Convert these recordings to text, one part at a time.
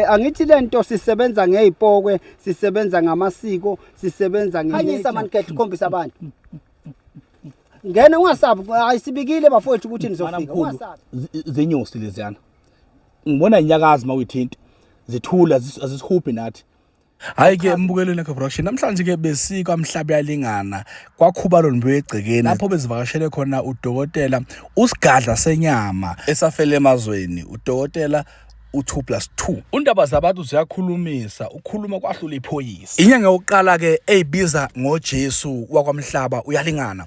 angithi lento sisebenza ngezipokwe, sisebenza ngamasiko, sisebenza Khanyisa man get khombisa abantu. Ngena ungasabi ayisibikile bafowethu ukuthi nizofika ungasabi. Zinyosi leziyana. Ngibona inyakazi mawuyithinta. Zithula azisihuphi nathi. Hayi ke embukelweni production namhlanje ke besika mhlabe yalingana kwakhubalo nibuye egcekeni lapho bezivakashele khona udokotela usigadla senyama esafele emazweni udokotela u2+2 undaba zabantu ziyakhulumisa ukhuluma kwahlula iphoyisa inyanga yokuqala ke eyibiza ngoJesu wakwamhlaba uyalingana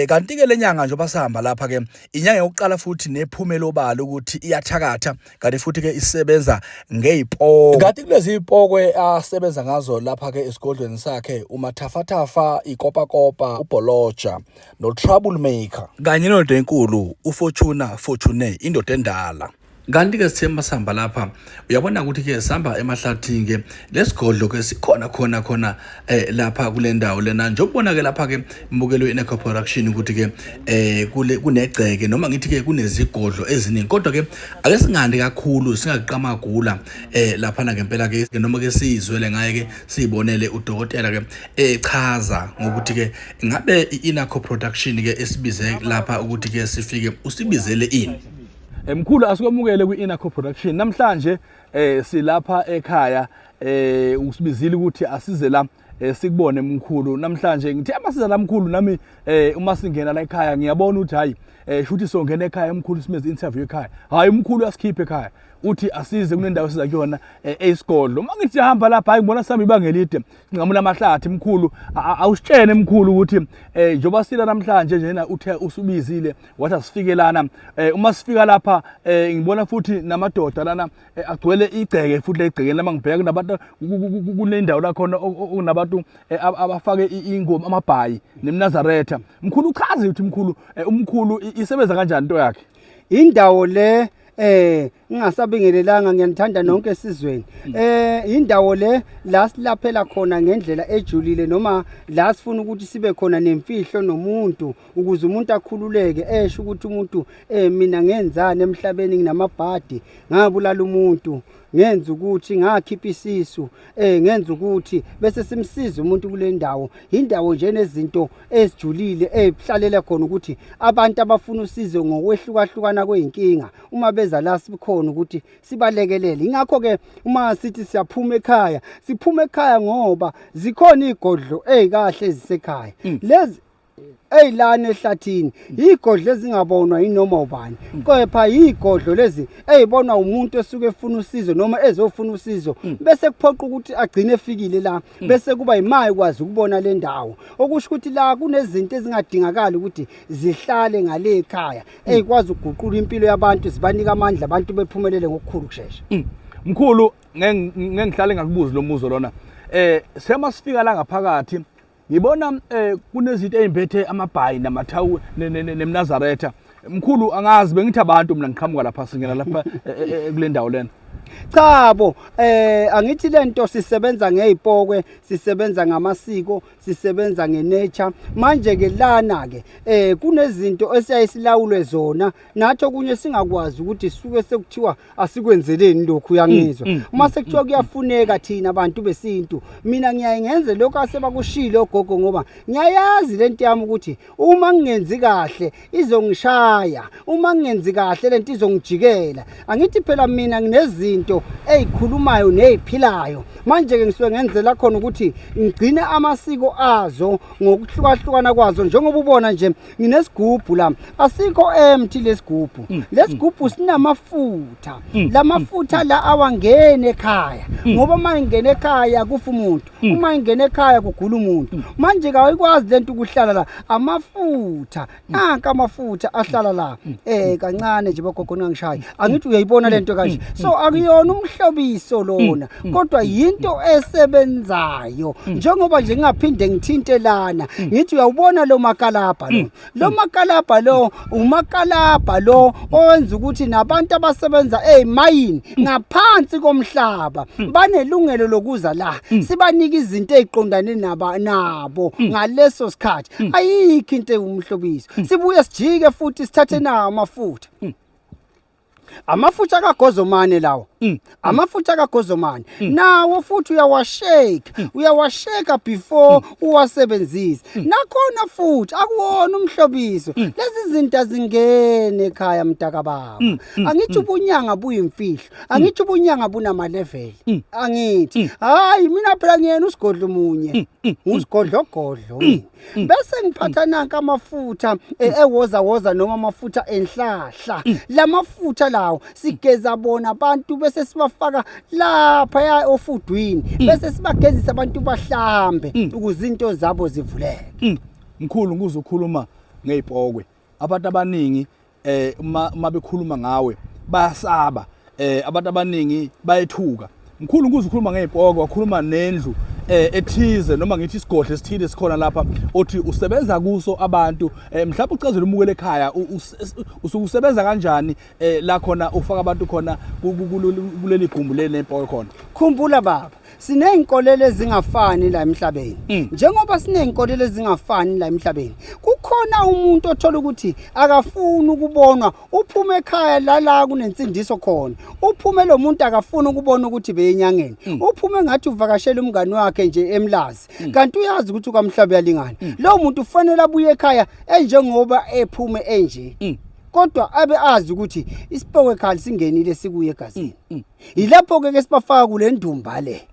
kanti ke lenyanga nje basahamba lapha ke inyanga yokuqala futhi nephumelo obalo ukuthi iyathakatha kanti futhi ke isebenza ngezipoko kanti kulezi ipokwe asebenza ngazo lapha ke esigodlweni sakhe umathafathafa ikopakopa ubholoja no troublemaker kanye nonto enkulu Fortune indoda endala. Kanti ke sithemba sihamba lapha uyabona ukuthi ke sihamba emahlathini ke lesigodlo ke sikhona khona lapha kule ndawo lena nje ubona ke lapha ke imbukelo yeNeco Production ukuthi ke kunegceke noma ngithi ke kunezigodlo eziningi kodwa ke ake singandi kakhulu singaqiqama gula lapha na ngempela ke noma ke sizwele ngaye ke sibonele udokotela ke echaza ngokuthi ke ngabe iNeco Production ke esibize lapha ukuthi ke sifike usibizele ini. Mkhulu asikwamukele kwi-Ineco Production namhlanje silapha ekhaya usibizile ukuthi asize la sikubone mkhulu namhlanje ngithi amasiza la mkhulu nami uma singena la ekhaya ngiyabona ukuthi hayi shuthi songena ekhaya mkhulu simeze interview ekhaya hayi mkhulu asikhiphe ekhaya uthi asize kunendawo siza kuyona esigodlo mangithi hamba lapha hayi ngibona sami ibangelide ngamula amahlathi mkhulu awusitshene mkhulu ukuthi njoba sila namhlanje njena uthe usubizile wathi asifike lana uma sifika lapha ngibona futhi namadoda lana agcwele igceke futhi legcekeni lama ngibheka kunabantu kunendawo la khona kunabantu abafake ingoma amabhayi nemnazaretha mkhulu uchaze ukuthi mkhulu umkhulu isebenza kanjani into yakhe indawo le ngingasabingelelanga ngiyanithanda nonke esizweni indawo le la silaphela khona ngendlela ejulile noma la sifuna ukuthi sibe khona nemfihlo nomuntu ukuze umuntu akhululeke esho ukuthi umuntu mina ngenzani emhlabeni nginamabhadi ngabulala umuntu ngenza ukuthi ngakhipha isisu ngenza ukuthi bese simsiza umuntu kule ndawo indawo nje nezinto ezijulile ezihlalela khona ukuthi abantu abafuna usizo ngokwehlukahlukana kweinkinga uma beza la sikhona ukuthi sibalekelele ingakho ke uma sithi siyaphuma ekhaya siphuma ekhaya ngoba zikhona igodlo ezikahle ezisekhaya lezi eyilana ehlathini igodlo ezingabonwa inoma ubani kepha igodlo lezi eyibonwa umuntu esuke efuna usizo noma ezofuna usizo bese kuphoqa ukuthi agcine efikile la bese kuba imayi kwazi ukubona le ndawo okusho ukuthi la kunezinto ezingadingakala ukuthi zihlale ngale ekhaya eyikwazi ukuguqula impilo yabantu zibanika amandla abantu bephumelele ngokukhulu kusheshsha mkhulu ngihlale ngakubuza lo muzo lona sema sifika la ngaphakathi ngibona kunezinto ezimphethe amabhayi namathawu nemnazaretha mkhulu angazi bengithi abantu mina ngiqhamuka lapha singena lapha kule ndawo lena Chabo angithi lento sisebenza ngezipokwe sisebenza ngamasiko sisebenza ngenature manje ke lana ke kunezinto esiyayisilawulwe zona nathi okunye singakwazi ukuthi sisuke sekuthiwa asikwenzeleni lokhu uyangizwa uma sekuthiwa kuyafuneka thina abantu besintu mina ngiyayenze lokho asebakushilo ogogo ngoba ngiyayazi lento yami ukuthi uma ngingenzi kahle izongishaya uma ngingenzi kahle lento izongijikela angithi phela mina nginezinto ezikhulumayo neziphilayo manje ke ngisuke ngenzela khona ukuthi ngigcine amasiko azo ngokuhlukahlukana kwazo njengoba ubona nje nginesigubhu la asikho empty lesigubhu lesigubhu sinamafutha lamafutha la awangene ekhaya ngoba mangene ekhaya kufa umuntu uma ingene ekhaya kugula umuntu manje kawuyikwazi lento ukuhlala la amafutha nanka amafutha ahlala la kancane nje bagogo ngangishaya angithi uyayibona lento kanje so akuyona umhlobiso lona kodwa yinto esebenzayo njengoba nje ngingaphinde ngithintelana ngithi uyawubona lo makalabha lo makalabha lo umakalabha lo owenza ukuthi nabantu abasebenza ezimayini ngaphansi komhlaba banelungelo lokuza la sibanika izinto eziqondane nabo ngaleso sikhathi ayikho into umhlobiso sibuye sijike futhi sithathe nawo amafutha Amafutha kaGozomane lawo. Amafutha kaGozomane. Nawo futhi uyawasheka before uwasebenzise. Nakhona futhi akuwona umhlobiso. Lezi zinto azingene ekhaya mntaka baba. Angithi ubunyanga buyimfihlo. Angithi ubunyanga bunama level. Angithi hayi mina phela ngiyena usigodlo munye. Usigodlogodlo. Bese ngiphatha nanka amafutha ewoza noma amafutha enhlahla. Lamafutha lawo sigeza bona abantu bese sibafaka lapha ya ofudwini bese sibagezisa abantu bahlambe ukuze into zabo zivuleke. Mkhulu nguzokhuluma ngezipokwe. Abantu abaningi uma bekhuluma ngawe bayasaba. Abantu abaningi bayethuka. Mkhulu nguzokhuluma ngezipokwe wakhuluma nendlu ethize noma ngithi isigodlo esithile sikhona lapha othi usebenza kuso abantu mhlawumbe ucazela umukele ekhaya usukusebenza kanjani la khona ufaka abantu khona kuleli gumbu lenempoko khona. Khumbula baba sineyinkolelo ezingafani la emhlabeni njengoba sineyinkolelo ezingafani la emhlabeni kukhona umuntu othola ukuthi akafuni ukubonwa uphume ekhaya la kunensindiso khona uphume lo muntu akafuni ukubona ukuthi beyenyangeni uphume ngathi uvakashela umngani wakhe nje emlazi kanti uyazi ukuthi ukamhlabe yalingana lo muntu ufanele abuye ekhaya enjengoba ephume enje kodwa abe azi ukuthi isipokwe khali singenile sikuye egazini ilapho ke sibafaka kule ndumba le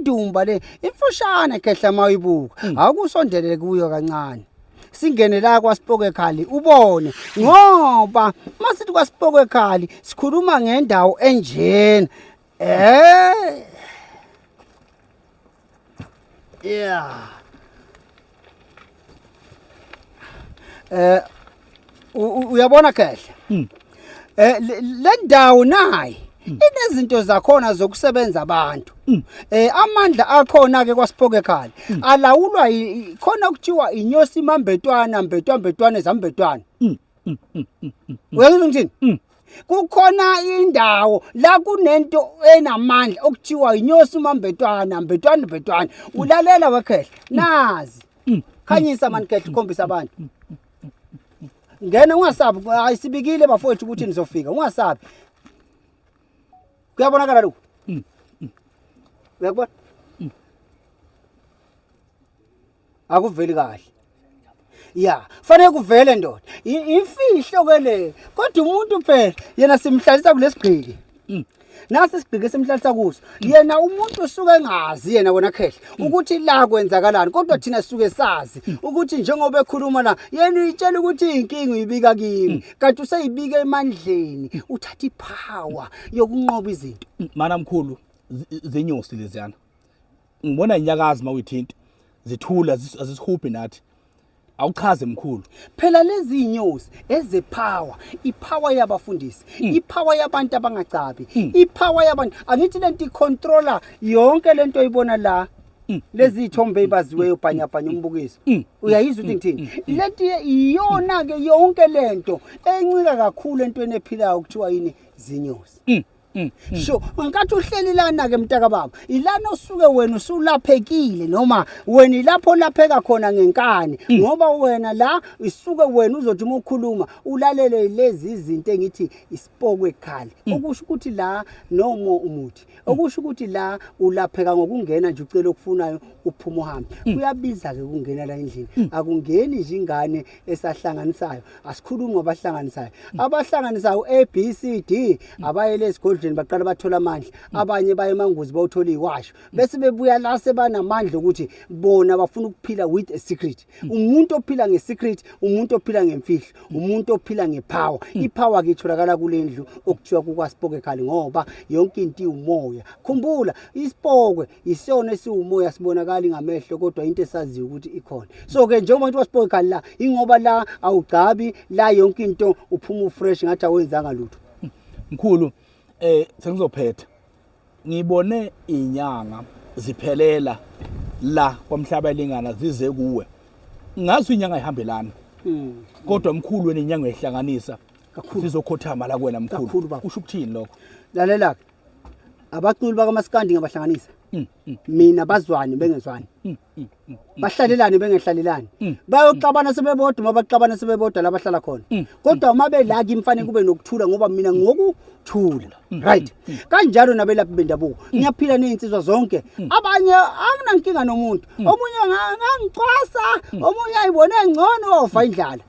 ndumba le imfushana khehla mayibuka akusondele kuyo kancane singene la kwaSipokwe khali ubone ngoba masithi kwaSipokwe khali sikhuluma ngendawo enjena yeah uyabona kahle le ndawo nayi inezinto zakhona zokusebenza abantu amandla akhona ke kwaSipokwe khali alawulwa khona kuthiwa inyosi mambetwana mbetwana zambetwana uyezwa ngithini kukhona indawo la kunento enamandla okuthiwa inyosi mambetwana ulalela wekhehla nazi khanyisa mani kehle khombisa abantu ngena ungasabi ayisibikile bafowethu ukuthi nizofika ungasabi kuyabonakala lokho uyakubona akuveli kahle ya fanele kuvele ndoda imfihlo ke le kodwa umuntu phela yena simhlalisa kulesigqiki nasi isigqiki esimhlalisa kuso yena umuntu usuke engazi yena wona khehla ukuthi la kwenzakalani kodwa thina sisuke sazi ukuthi njengoba ekhuluma la yena uyitshela ukuthi inkinga uyibika kimi kanti useyibika emandleni uthatha ipower yokunqoba izinto mana mkhulu zenyosi leziyana ngibona inyakazi mawuyithinta zithula azisihuphi nathi awuchaze mkhulu phela lezi inyosi ezepower ipower yabafundisi ipower yabantu abangacabi ipower yabantu angithi lento icontroller yonke lento oyibona la lezi ithombe ebaziweyo bhanyabhanya umbukiso uyayizwa ukuthi ngithini lento iyona ke yonke lento encika kakhulu entweni ephilayo kuthiwa yini zinyosi sho ngenkathi uhleli lana ke mntaka baba ilana osuke wena usulaphekile noma wena ilapho lapheka khona ngenkani ngoba wena la isuke wena uzothi ukukhuluma ulalele lezi izinto engithi isipokwe khali okusho ukuthi la noma umuthi okusho ukuthi la ulapheka ngokungena nje ucela okufunayo uphuma uhambe kuyabiza ke ukungena la endlini akungeni nje ingane esahlanganisayo asikhulumi ngabahlanganisayo ABCD abayele esigodlweni baqala bathola amandla abanye baye emangozi bawuthola iwasho bese bebuya la sebanamandla ukuthi bona bafuna ukuphila with a secret umuntu ophila ngesecret umuntu ophila ngemfihlo umuntu ophila ngepower ipower ke itholakala kulendlu okuthiwa kukwaSipokwe khali ngoba yonke into iumoya khumbula isipokwe isona esiumoya sibonakala ngamehlo kodwa into esaziyo ukuthi ikhona so ke njengoba umuntu waSipokwe khali la ingoba la awugcabi la yonke into uphuma ufresh ngathi awenzanga lutho mkhulu sengizophetha ngibone inyanga ziphelela la kwamhlaba elingana zize kuwe ngazi inyanga ihambelana kodwa mkhulu wena inyanga ehlanganisa kakhulu sizokhothama la kuwena mkhulu kusho ukuthini lokho lalela abaculi bakaMaskandi ngabahlanganisa mina bazwani bengezwani bahlalelani bengehlalelani bayoxabana sebebodwa mabaxabana sebebodwa la bahlala khona kodwa uma belaki imfanele kube nokuthula ngoba mina ngokuthula right kanjalo nabelaphi bendabuko ngiyaphila nezinsizwa zonke abanye anginankinga nomuntu omunye ngangicwasa omunye ayibone ngcono ofa indlala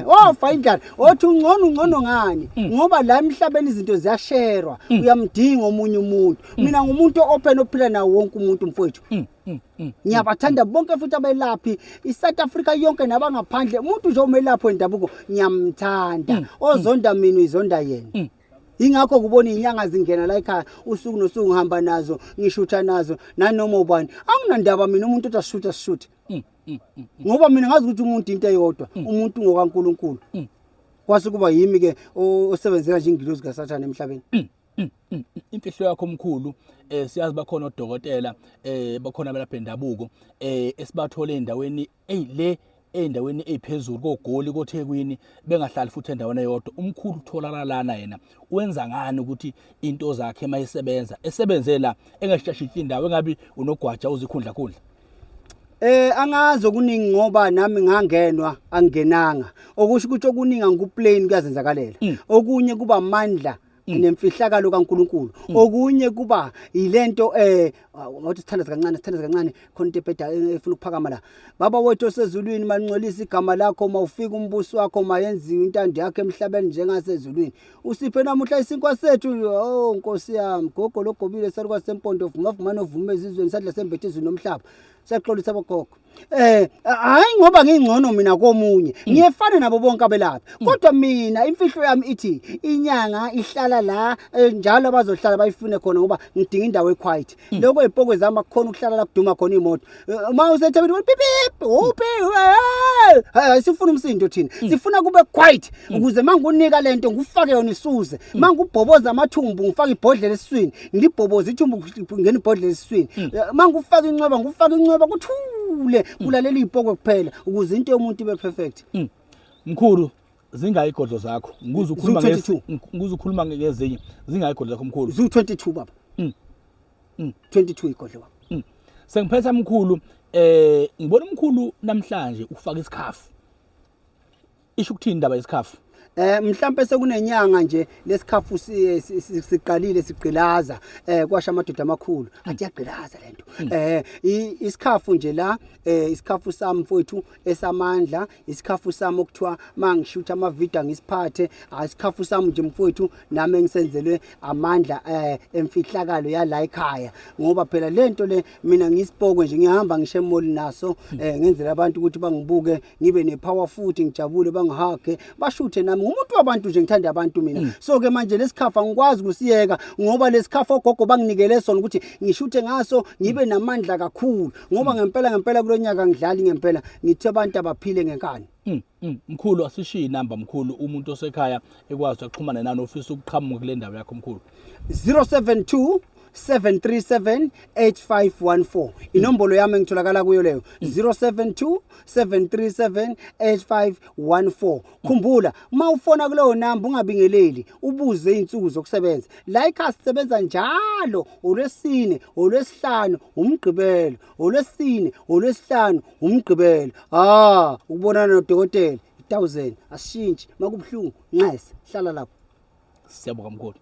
ofa indlala othi ungcono ngani ngoba la emhlabeni izinto ziyasherwa uyamdinga omunye umuntu mina ngumuntu open ophila nawo wonke umuntu mfowethu ngiyabathanda bonke futhi abelaphi iSouth Africa yonke nabangaphandle umuntu nje omelaphi wendabuko ngiyamthanda ozonda mina izonda yena ingakho kubona inyanga zingena la ekhaya usuku nosuku ngihamba nazo ngishutha nazo nanoma ubani anginandaba mina umuntu othi ashutha ngoba mina ngazi ukuthi umuntu into eyodwa umuntu ngokaNkuluNkulu kwase kuba yimi ke osebenzela nje ingilozi kaSathane emhlabeni imfihlo yakho omkhulu siyazi bakhona odokotela bakhona abelaphi bendabuko esibathole endaweni endaweni eziphezulu koGoli koThekwini bengahlali futhi endaweni eyodwa umkhulu utholana lana yena wenza ngani ukuthi into zakhe mayisebenza esebenze la engashashitshi indawo engabi unogwaja uzikhundla angazi okuningi ngoba nami ngangenwa angenanga okusho ukuthi okuningi nguplain kuyazenzakalela okunye kuba amandla nemfihlakalo kaNkuluNkulu okunye kuba ilento ngathi sithandaza kancane khona into ebheda efuna ukuphakama la baba wethu osezulwini manqolisa igama lakho mawufika umbuso wakho mayenziwe intando yakhe emhlabeni njengasezulwini usiphe namuhla isinkwa sethu Nkosi yami gogo logobile sarukwa sempondo vumavumana ovume ezizweni sadla sembethizwe nomhlaba siyaxolisa abogogo hayi ngoba ngingcono mina komunye ngiyefana nabo bonke abelaphi kodwa mina imfihlo yami ithi inyanga ihlala la njalo abazohlala bayifune khona ngoba ngidinga indawo equiet lokho ezipokwe zami akukhona ukuhlala la kuduma khona imoto uma usethebeni pipip uphi hayi sifuna umsindo thina sifuna kube quiet ukuze mangunika lento ngufake yona isuze mangubhoboza amathumbu ngifaka ibhodlela esiswini ngilibhoboza ithumbu ngene ibhodlela esiswini mangufaka incweba ngufaka incweba kuthule kulalela izipoko kuphela ukuze into yomuntu ibe perfect mkhulu zingayigodlo zakho nguze ukhuluma ngezinye zingayigodlo zakho mkhulu zu22 baba 22 igodlo baba sengiphetha mkhulu ngibona umkhulu namhlanje ufaka isikhafu isho ukuthini indaba yesikhafu mhlambe sekunenyanga nje lesikhafu siqalile sigqilaza kwasha amadoda amakhulu athi yagqilaza lento isikhafu nje la isikhafu sami mfowethu esamandla isikhafu sami okuthiwa mangishutha amavideo ngisiphathe isikhafu sami nje mfowethu nami engisenzelwe amandla emfihlakalo yala ekhaya ngoba phela lento le mina ngisipoko nje ngihamba ngishe emoli naso ngenzela abantu ukuthi bangibuke ngibe nepower futhi ngijabule bangihage bashuthe nami umuntu wabantu nje ngithanda abantu mina so ke manje lesikhafa ngikwazi kusiyeka ngoba lesikhafa ogogo banginikele sona ukuthi ngishuthe ngaso ngibe namandla kakhulu ngoba ngempela kulonyaka ngidlali ngempela ngithi abantu abaphile ngenkani mkhulu asishiye inamba mkhulu umuntu osekhaya ekwazi ukuxhumana nani ofisa ukuqhamuka kule ndawo yakho mkhulu 072 7378514 inombolo yami engitholakala kuyo leyo 072 7378514 khumbula mawufona kuleyo namba ungabingeleli ubuze izinsuku zokusebenza la ikhaya sisebenza njalo olwesine olwesihlanu umgqibelo olwesine olwesihlanu umgqibelo ukubonana nodokotela 1000 asishintshi makubhlungu nqese hlala lapho siyabonga mkhulu